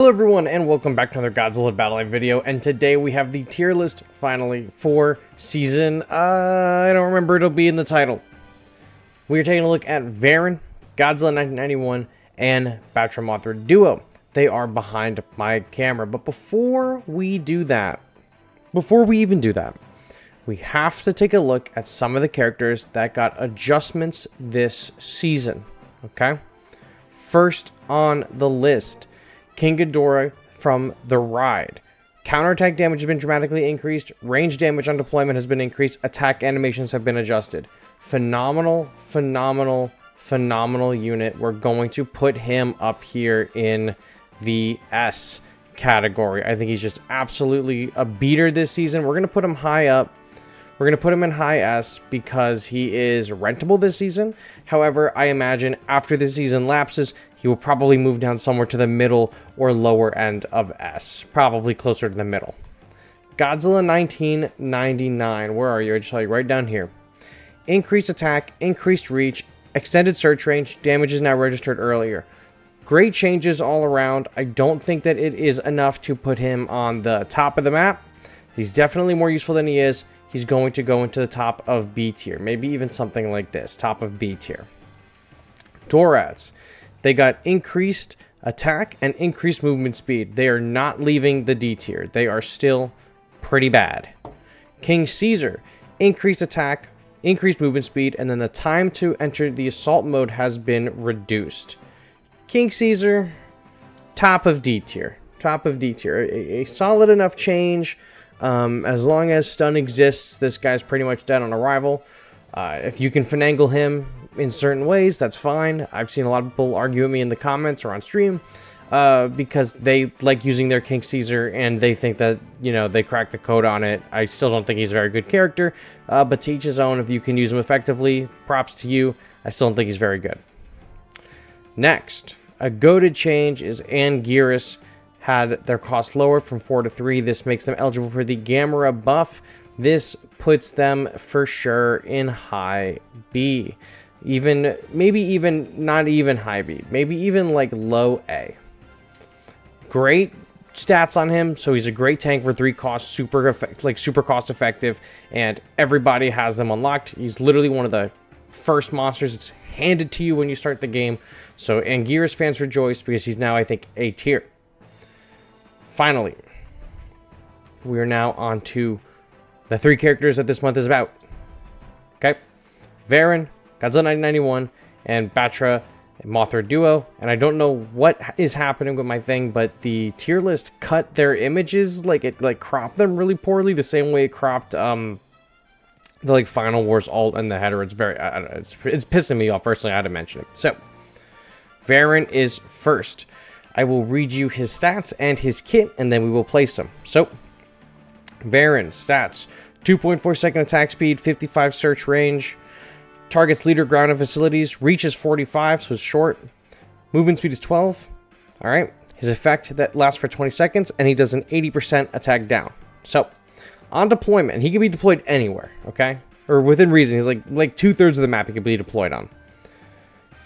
Hello everyone and welcome back to another Godzilla Battle Line video, and today we have the tier list finally for season, I don't remember, it'll be in the title. We are taking a look at Varan, Godzilla 1991, and Battra Mothra duo. They are behind my camera, but before we even do that, we have to take a look at some of the characters that got adjustments this season, okay? First on the list, King Ghidorah from the ride. Counterattack damage has been dramatically increased. Range damage on deployment has been increased. Attack animations have been adjusted. Phenomenal, phenomenal, phenomenal unit. We're going to put him up here in the S category. I think he's just absolutely a beater this season. We're going to put him high up. We're going to put him in high S because he is rentable this season. However, I imagine after the season lapses, he will probably move down somewhere to the middle or lower end of S. Probably closer to the middle. Godzilla 1999. Where are you? I just saw you right down here. Increased attack, increased reach, extended search range. Damage is now registered earlier. Great changes all around. I don't think that it is enough to put him on the top of the map. He's definitely more useful than he is. He's going to go into the top of B tier. Maybe even something like this. Top of B tier. Dorats. They got increased attack and increased movement speed. They are not leaving the D tier. They are still pretty bad. King Caesar. Increased attack, increased movement speed, and then the time to enter the assault mode has been reduced. King Caesar, top of D tier. Top of D tier. A solid enough change. As long as stun exists, this guy's pretty much dead on arrival. If you can finagle him in certain ways, that's fine. I've seen a lot of people argue with me in the comments or on stream because they like using their King Caesar and they think that, you know, they cracked the code on it. I still don't think he's a very good character, but to each his own. If you can use him effectively, props to you. I still don't think he's very good. Next, a goated change is Anguirus. Had their cost lowered from 4 to 3. This makes them eligible for the Gamera buff. This puts them for sure in high B. Maybe even not even high B. Maybe even like low A. Great stats on him. So he's a great tank for 3 costs. Super cost effective. And everybody has them unlocked. He's literally one of the first monsters. It's handed to you when you start the game. So Anguirus fans rejoice because he's now, I think, A tier. Finally, we are now on to the 3 characters that this month is about. Okay? Varan, Godzilla 1991, and Battra and Mothra duo. And I don't know what is happening with my thing, but the tier list cut their images, it cropped them really poorly, the same way it cropped the Final Wars alt and the header. It's very, I don't know, it's pissing me off personally. I had to mention it. So, Varan is first. I will read you his stats and his kit, and then we will place him. So, Varan, stats. 2.4 second attack speed, 55 search range. Targets leader, ground, and facilities. Reach is 45, so it's short. Movement speed is 12. Alright. His effect that lasts for 20 seconds, and he does an 80% attack down. So, on deployment, and he can be deployed anywhere, okay? Or within reason. He's like 2/3 of the map he can be deployed on.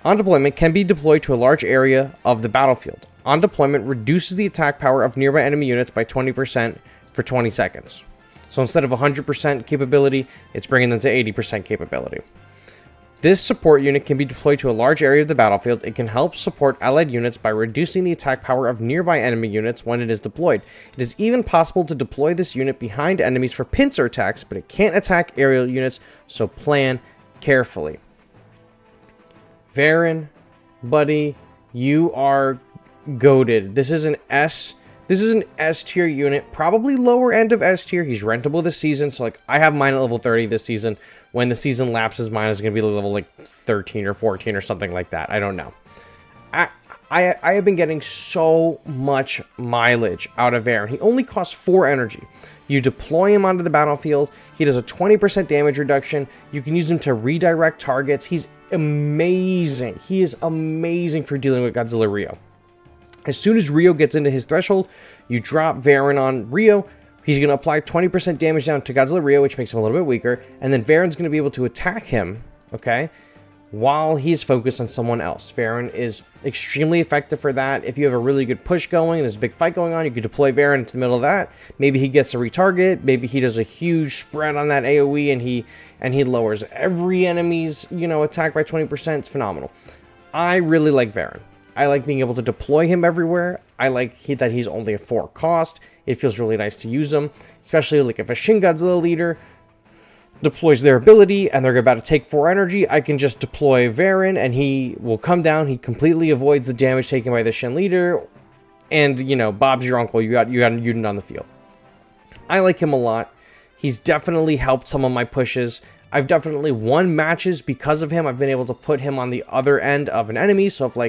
On deployment, can be deployed to a large area of the battlefield. On deployment, reduces the attack power of nearby enemy units by 20% for 20 seconds. So instead of 100% capability, it's bringing them to 80% capability. This support unit can be deployed to a large area of the battlefield. It can help support allied units by reducing the attack power of nearby enemy units when it is deployed. It is even possible to deploy this unit behind enemies for pincer attacks, but it can't attack aerial units, so plan carefully. Varan, buddy, you are goated. This is an S tier unit, probably lower end of S tier. He's rentable this season, so I have mine at level 30 this season. When the season lapses, mine is going to be level 13 or 14 or something like that. I don't know. I have been getting so much mileage out of Varan. He only costs 4 energy. You deploy him onto the battlefield. He does a 20% damage reduction. You can use him to redirect targets. He's amazing. He is amazing for dealing with Godzilla Rio. As soon as Rio gets into his threshold, you drop Varan on Rio. He's going to apply 20% damage down to Godzilla Rio, which makes him a little bit weaker. And then Varan's going to be able to attack him, okay? while he's focused on someone else. Varan is extremely effective for that. If you have a really good push going, there's a big fight going on, you could deploy Varan into the middle of that. Maybe he gets a retarget. Maybe he does a huge spread on that AoE and he lowers every enemy's, attack by 20%. It's phenomenal. I really like Varan. I like being able to deploy him everywhere. I like that he's only a 4 cost. It feels really nice to use him, especially like if a Shin Godzilla leader deploys their ability and they're about to take 4 energy, I can just deploy Varan and he will come down. He completely avoids the damage taken by the Shin leader, and Bob's your uncle. You got a unit on the field. I like him a lot. He's definitely helped some of my pushes. I've definitely won matches because of him. I've been able to put him on the other end of an enemy. So if 2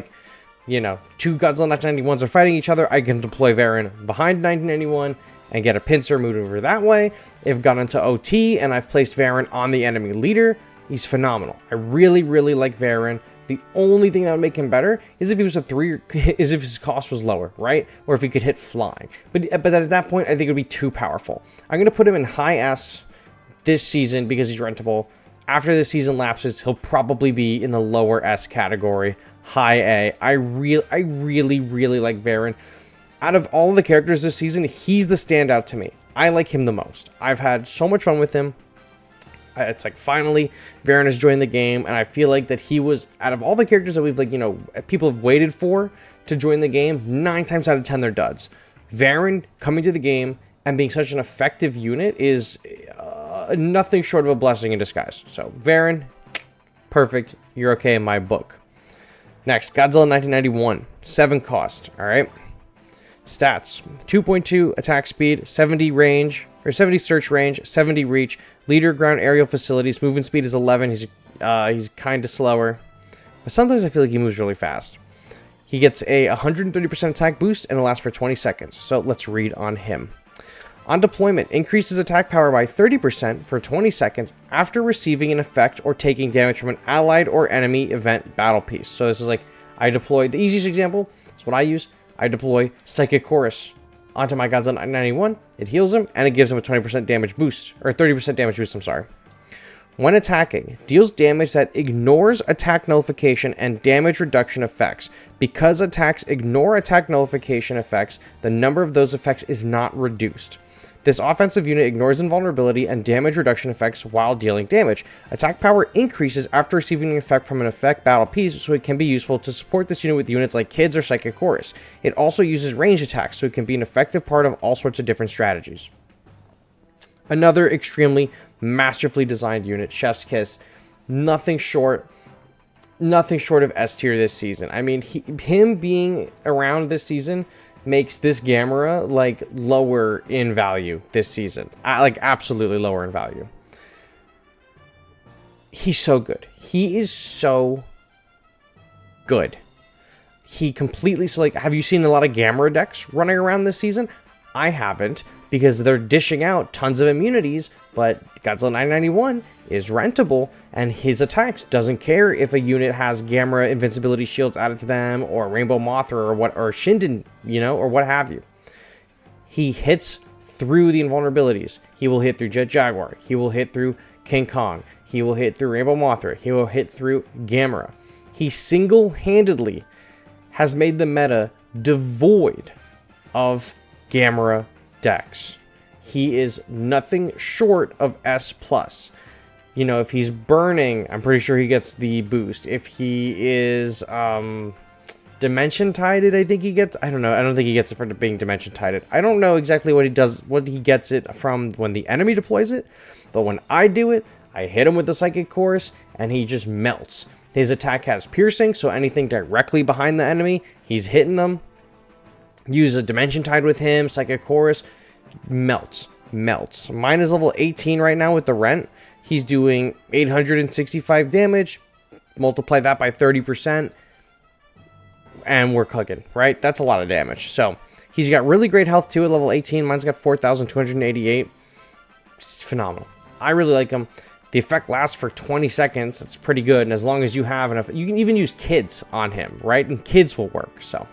Godzilla 1991s are fighting each other, I can deploy Varan behind 1991 and get a pincer move over that way. If gone into OT and I've placed Varan on the enemy leader, he's phenomenal. I really, really like Varan. The only thing that would make him better is if he was a 3, is if his cost was lower, right? Or if he could hit flying. But at that point, I think it would be too powerful. I'm going to put him in high S this season because he's rentable. After the season lapses, he'll probably be in the lower S category, high A. I really, really like Varan. Out of all the characters this season, he's the standout to me. I like him the most. I've had so much fun with him. It's like finally Varan has joined the game, and I feel like that he was, out of all the characters that we've people have waited for to join the game, 9 times out of 10 they're duds. Varan coming to the game and being such an effective unit is nothing short of a blessing in disguise. So Varan, perfect. You're okay in my book. Next, Godzilla 1991, 7 cost. All right. Stats: 2.2 attack speed, 70 range, or 70 search range, 70 reach, leader ground aerial facilities, movement speed is 11. He's kind of slower, but sometimes I feel like he moves really fast. He gets a 130% attack boost and it lasts for 20 seconds. So let's read on him. On deployment, increases attack power by 30% for 20 seconds after receiving an effect or taking damage from an allied or enemy event battle piece. So this is like, I deployed, the easiest example is what I use. I deploy Psychic Chorus onto my Godzilla 991. It heals him, and it gives him a 20% damage boost, or 30% damage boost, I'm sorry. When attacking, deals damage that ignores attack nullification and damage reduction effects. Because attacks ignore attack nullification effects, the number of those effects is not reduced. This offensive unit ignores invulnerability and damage reduction effects while dealing damage. Attack power increases after receiving an effect from an effect battle piece, so it can be useful to support this unit with units like Kids or Psychic Chorus. It also uses range attacks, so it can be an effective part of all sorts of different strategies. Another extremely masterfully designed unit, Chef's Kiss. Nothing short of S tier this season. I mean, him being around this season makes this Gamera lower in value this season. Absolutely lower in value. He's so good. He is so good. He completely, have you seen a lot of Gamera decks running around this season? I haven't, because they're dishing out tons of immunities, but Godzilla 991 is rentable, and his attacks doesn't care if a unit has Gamera invincibility shields added to them, or Rainbow Mothra, or Shinden, or what have you. He hits through the invulnerabilities. He will hit through Jet Jaguar. He will hit through King Kong. He will hit through Rainbow Mothra. He will hit through Gamera. He single-handedly has made the meta devoid of Gamera decks. He is nothing short of S+. If he's burning, I'm pretty sure he gets the boost. If he is Dimension Tided, I think he gets. I don't know. I don't think he gets it for being Dimension Tided. I don't know exactly what he does, what he gets it from when the enemy deploys it. But when I do it, I hit him with the Psychic Chorus, and he just melts. His attack has piercing, so anything directly behind the enemy, he's hitting them. Use a Dimension Tide with him, Psychic Chorus, melts. Mine is level 18 right now with the Rent. He's doing 865 damage. Multiply that by 30%. And we're cooking, right? That's a lot of damage. So, he's got really great health too at level 18. Mine's got 4,288. It's phenomenal. I really like him. The effect lasts for 20 seconds. That's pretty good. And as long as you have enough, you can even use Kids on him, right? And Kids will work. So,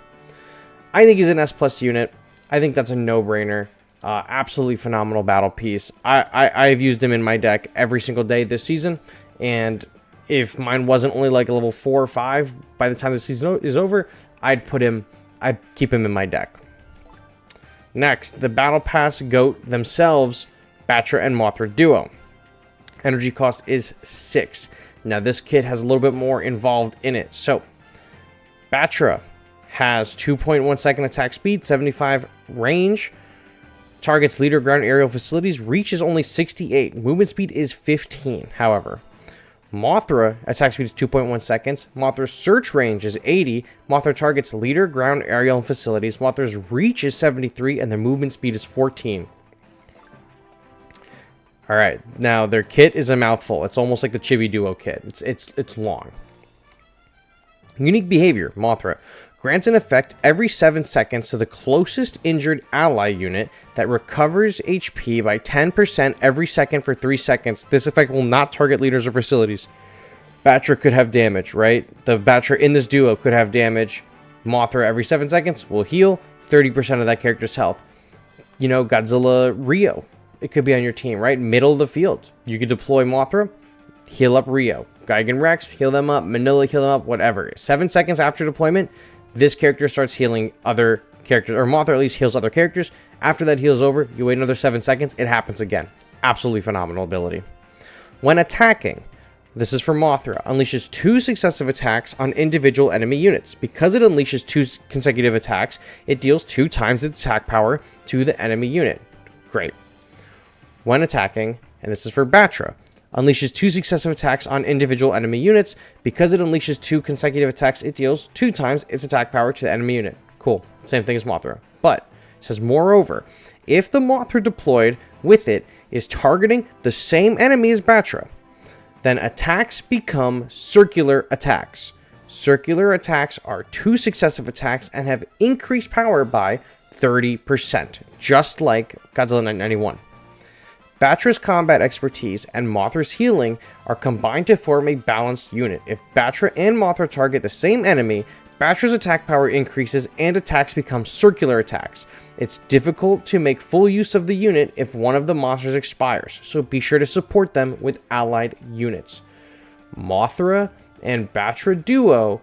I think he's an S+ unit. I think that's a no-brainer. Absolutely phenomenal battle piece. I've used him in my deck every single day this season, and if mine wasn't only like a level 4 or 5 by the time the season is over, I'd keep him in my deck. Next, the Battle Pass GOAT themselves, Battra and Mothra Duo. Energy cost is 6. Now, this kit has a little bit more involved in it. So, Battra has 2.1 second attack speed, 75 range, targets leader ground aerial facilities, reach is only 68, movement speed is 15, however. Mothra attack speed is 2.1 seconds, Mothra's search range is 80, Mothra targets leader ground aerial and facilities, Mothra's reach is 73, and their movement speed is 14. Alright, now their kit is a mouthful. It's almost like the Chibi Duo kit. It's long. Unique behavior, Mothra. Grants an effect every 7 seconds to the closest injured ally unit that recovers HP by 10% every second for 3 seconds. This effect will not target leaders or facilities. Battra could have damage, right? The Battra in this duo could have damage. Mothra every 7 seconds will heal 30% of that character's health. You know, Godzilla Rio. It could be on your team, right? Middle of the field. You could deploy Mothra, heal up Rio. Gigan Rex, heal them up. Manila, heal them up. Whatever. 7 seconds after deployment, this character starts healing other characters, or Mothra at least heals other characters. After that heals over, you wait another 7 seconds, it happens again. Absolutely phenomenal ability. When attacking, this is for Mothra, unleashes 2 successive attacks on individual enemy units. Because it unleashes 2 consecutive attacks, it deals 2 times its attack power to the enemy unit. Great. When attacking, and this is for Battra, unleashes 2 successive attacks on individual enemy units. Because it unleashes 2 consecutive attacks, it deals 2 times its attack power to the enemy unit. Cool. Same thing as Mothra. But, it says, moreover, if the Mothra deployed with it is targeting the same enemy as Battra, then attacks become circular attacks. Circular attacks are 2 successive attacks and have increased power by 30%, just like Godzilla 991. Battra's combat expertise and Mothra's healing are combined to form a balanced unit. If Battra and Mothra target the same enemy, Battra's attack power increases and attacks become circular attacks. It's difficult to make full use of the unit if one of the monsters expires, so be sure to support them with allied units. Mothra and Battra Duo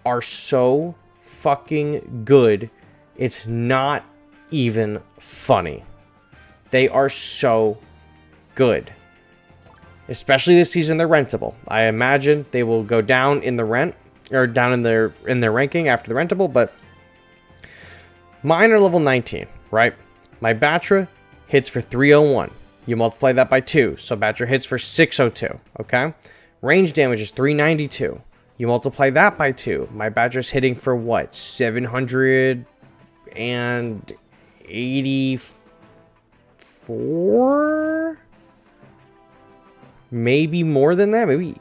are so fucking good, it's not even funny. They are so good. Especially this season, they're rentable. I imagine they will go down in the rent, or down in their ranking after the rentable, but mine are level 19, right? My Battra hits for 301. You multiply that by 2, so Battra hits for 602, okay? Range damage is 392. You multiply that by 2. My Battra's hitting for what? 784? Maybe more than that. Maybe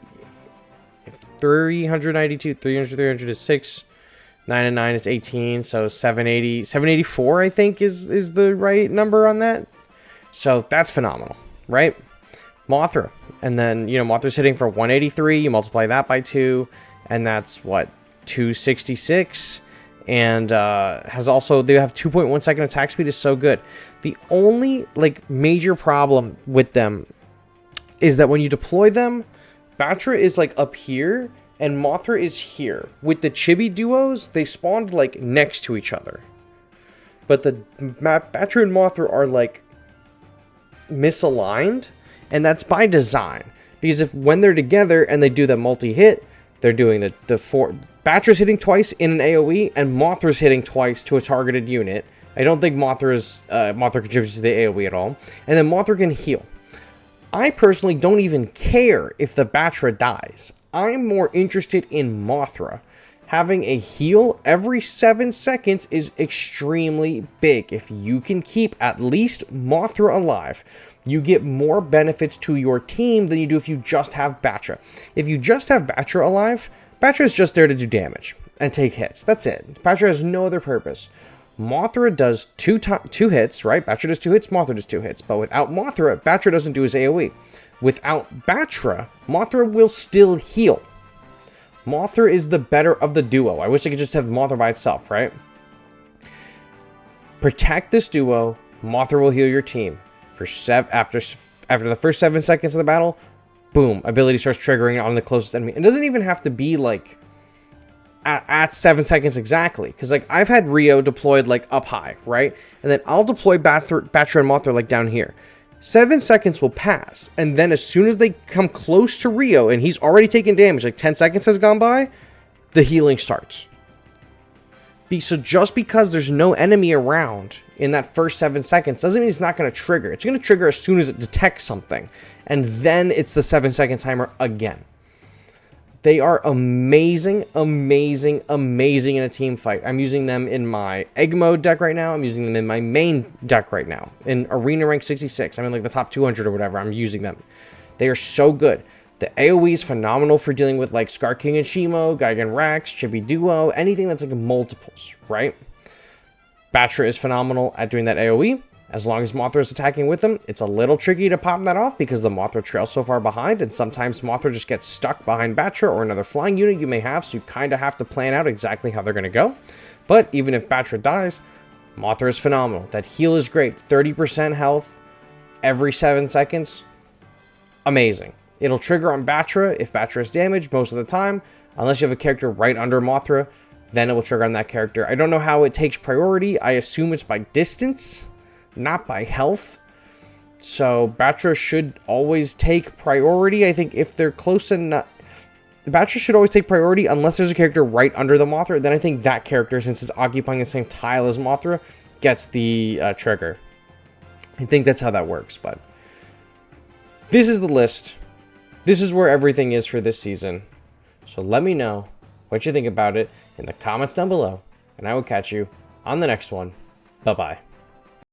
392, 300 is 6. 9 and 9 is 18, so 780, 784 I think is the right number on that. So that's phenomenal, right? Mothra, and then, you know, Mothra's hitting for 183, you multiply that by 2, and that's what, 266, and has also, they have 2.1 second attack speed, is so good. The only, like, major problem with them is that when you deploy them, Battra is, like, up here, and Mothra is here. With the Chibi duos, they spawned, like, next to each other. But the Battra and Mothra are, like, misaligned, and that's by design. Because if when they're together and they do the multi-hit, they're doing the four... Battra's hitting twice in an AoE, and Mothra's hitting twice to a targeted unit. I don't think Mothra contributes to the AoE at all. And then Mothra can heal. I personally don't even care if the Battra dies. I'm more interested in Mothra. Having a heal every 7 seconds is extremely big. If you can keep at least Mothra alive, you get more benefits to your team than you do if you just have Battra. If you just have Battra alive, Battra is just there to do damage and take hits. That's it. Battra has no other purpose. Mothra does two hits, right? Battra does 2 hits, Mothra does 2 hits. But without Mothra, Battra doesn't do his AoE. Without Battra, Mothra will still heal. Mothra is the better of the duo. I wish I could just have Mothra by itself, right? Protect this duo. Mothra will heal your team. For after the first 7 seconds of the battle, boom, ability starts triggering on the closest enemy. It doesn't even have to be like at 7 seconds exactly, because like I've had Rio deployed like up high, right? And then I'll deploy Battra and Mothra like down here. 7 seconds will pass, and then as soon as they come close to Rio and he's already taken damage, like 10 seconds has gone by, the healing starts. So just because there's no enemy around in that first 7 seconds doesn't mean it's not going to trigger. It's going to trigger as soon as it detects something, and then it's the 7-second timer again. They are amazing, amazing, amazing in a team fight. I'm using them in my egg mode deck right now. I'm using them in my main deck right now. In arena rank 66, I'm in like the top 200 or whatever. I'm using them. They are so good. The AoE is phenomenal for dealing with like Scar King and Shimo, Gigan Rex, Chibi Duo, anything that's like multiples, right? Battra is phenomenal at doing that AoE. As long as Mothra is attacking with them, it's a little tricky to pop that off because the Mothra trails so far behind, and sometimes Mothra just gets stuck behind Battra or another flying unit you may have, so you kind of have to plan out exactly how they're going to go. But even if Battra dies, Mothra is phenomenal. That heal is great. 30% health every 7 seconds. Amazing. It'll trigger on Battra if Battra is damaged most of the time, unless you have a character right under Mothra, then it will trigger on that character. I don't know how it takes priority. I assume it's by distance, not by health. So Battra should always take priority. I think if they're close enough, Battra should always take priority unless there's a character right under the Mothra. Then I think that character, since it's occupying the same tile as Mothra, gets the trigger. I think that's how that works. But this is the list. This is where everything is for this season. So let me know what you think about it in the comments down below, and I will catch you on the next one. Bye-bye.